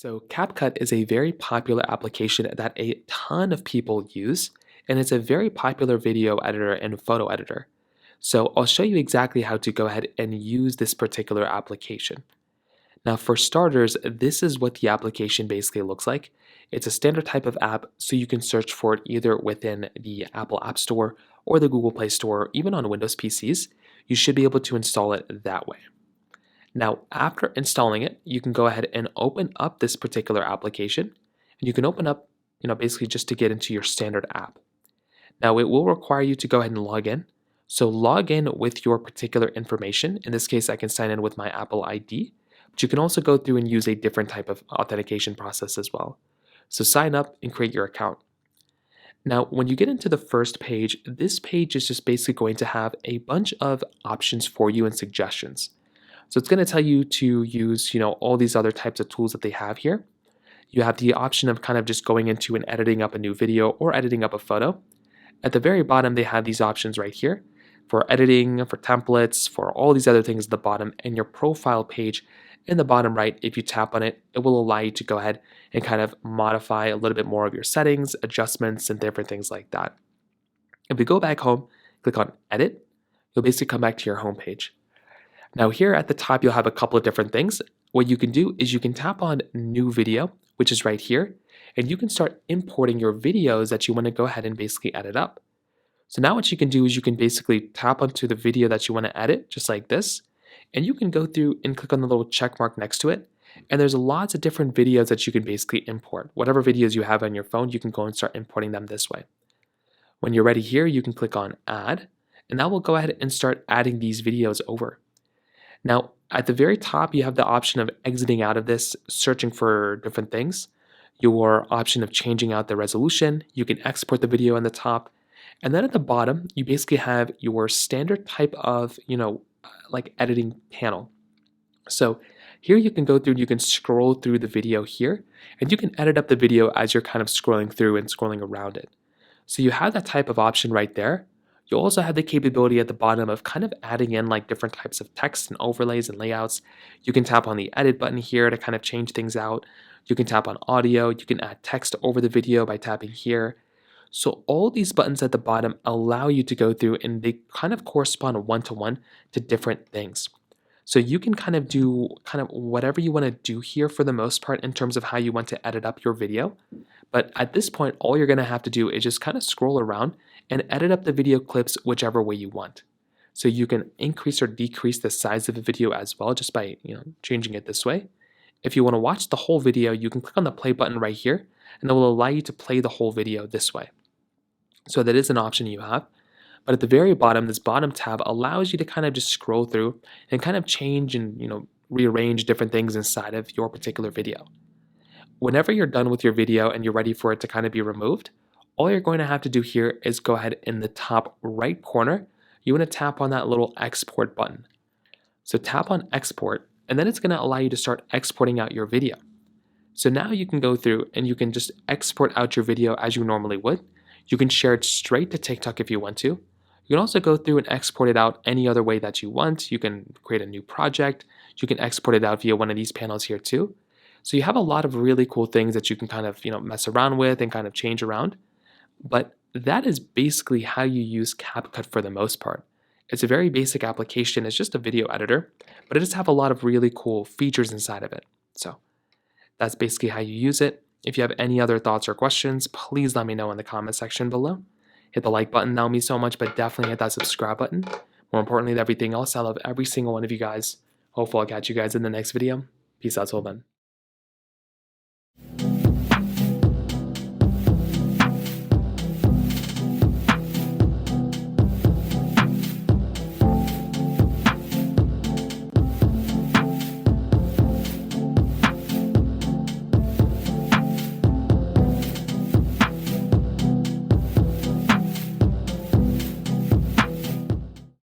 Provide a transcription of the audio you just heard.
So, CapCut is a very popular application that a ton of people use, and it's a very popular video editor and photo editor. So, I'll show you exactly how to go ahead and use this particular application. Now, for starters, this is what the application basically looks like. It's a standard type of app, so you can search for it either within the Apple App Store or the Google Play Store, or even on Windows PCs. You should be able to install it that way. Now, after installing it, you can go ahead and open up this particular application. And you can open up, basically just to get into your standard app. Now, it will require you to go ahead and log in. So log in with your particular information. In this case, I can sign in with my Apple ID, but you can also go through and use a different type of authentication process as well. So sign up and create your account. Now, when you get into the first page, this page is just basically going to have a bunch of options for you and suggestions. So it's going to tell you to use, all these other types of tools that they have here. You have the option of kind of just going into and editing up a new video or editing up a photo. At the very bottom, they have these options right here for editing, for templates, for all these other things at the bottom, and your profile page in the bottom right. If you tap on it, it will allow you to go ahead and kind of modify a little bit more of your settings, adjustments, and different things like that. If we go back home, click on Edit, you'll basically come back to your home page. Now here at the top, you'll have a couple of different things. What you can do is you can tap on New Video, which is right here, and you can start importing your videos that you want to go ahead and basically edit up. So now what you can do is you can basically tap onto the video that you want to edit, just like this, and you can go through and click on the little check mark next to it, and there's lots of different videos that you can basically import. Whatever videos you have on your phone, you can go and start importing them this way. When you're ready here, you can click on Add, and that will go ahead and start adding these videos over. Now, at the very top, you have the option of exiting out of this, searching for different things, your option of changing out the resolution, you can export the video on the top, and then at the bottom, you basically have your standard type of, like editing panel. So here you can go through and you can scroll through the video here, and you can edit up the video as you're kind of scrolling through and scrolling around it. So you have that type of option right there. You also have the capability at the bottom of kind of adding in like different types of text and overlays and layouts. You can tap on the edit button here to kind of change things out. You can tap on audio. You can add text over the video by tapping here. So all these buttons at the bottom allow you to go through, and they kind of correspond one-to-one to different things. So you can kind of do whatever you want to do here for the most part in terms of how you want to edit up your video. But at this point, all you're going to have to do is just kind of scroll around and edit up the video clips whichever way you want. So you can increase or decrease the size of the video as well just by changing it this way. If you want to watch the whole video, you can click on the play button right here, and it will allow you to play the whole video this way. So that is an option you have. But at the very bottom, this bottom tab allows you to kind of just scroll through and kind of change and rearrange different things inside of your particular video. Whenever you're done with your video and you're ready for it to kind of be removed, all you're going to have to do here is go ahead in the top right corner, you want to tap on that little export button. So tap on export, and then it's going to allow you to start exporting out your video. So now you can go through and you can just export out your video as you normally would. You can share it straight to TikTok if you want to. You can also go through and export it out any other way that you want. You can create a new project. You can export it out via one of these panels here too. So you have a lot of really cool things that you can kind of mess around with and kind of change around. But that is basically how you use CapCut for the most part. It's a very basic application. It's just a video editor, but it does have a lot of really cool features inside of it. So that's basically how you use it. If you have any other thoughts or questions, please let me know in the comment section below. Hit the like button, that would mean so much, but definitely hit that subscribe button. More importantly than everything else, I love every single one of you guys. Hopefully I'll catch you guys in the next video. Peace out till then.